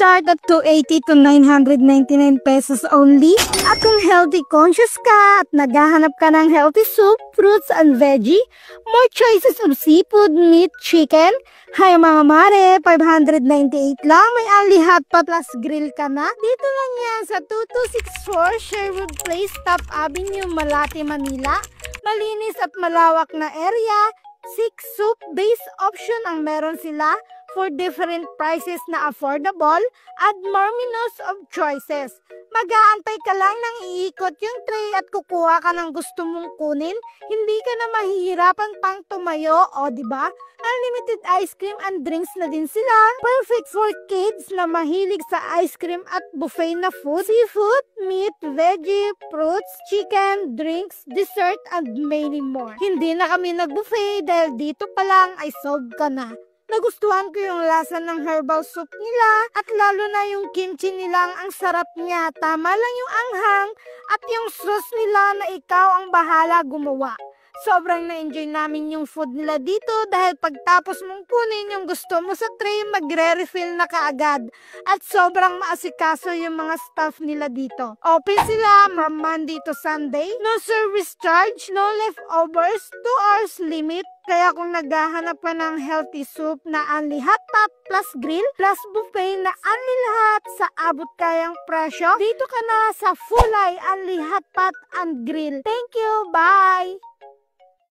start at 280 to 999 pesos only. At kung healthy conscious ka at naghahanap ka ng healthy soup, fruits and veggie, more choices of seafood, meat, chicken, hay mga mare, 598 lang, may only hot pot plus grill ka na. Dito lang yan sa 2264 Sherwood Place, Top Avenue, Malate, Manila. Malinis at malawak na area. 6 soup-based option ang meron sila for different prices na affordable at more menus of choices. Mag-aantay ka lang nang iikot yung tray at kukuha ka ng gusto mong kunin. Hindi ka na mahihirapan pang tumayo, o diba? Unlimited ice cream and drinks na din sila. Perfect for kids na mahilig sa ice cream at buffet na food. Seafood, meat, veggie, fruits, chicken, drinks, dessert, and many more. Hindi na kami nag-buffet dahil dito pa lang ay sold ka na. Nagustuhan ko yung lasa ng herbal soup nila at lalo na yung kimchi nila, ang sarap niya. Tama lang yung anghang at yung sauce nila na ikaw ang bahala gumawa. Sobrang na-enjoy namin yung food nila dito dahil pagtapos mong kunin yung gusto mo sa tray, magre-refill na kaagad. At sobrang maasikaso yung mga staff nila dito. Open sila from Monday to Sunday. No service charge, no leftovers, 2 hours limit. Kaya kung naghahanap ka ng healthy soup na only hot pot plus grill plus buffet na only lahat sa abot kayang presyo, dito ka na sa Fulay only hot pot and grill. Thank you, bye!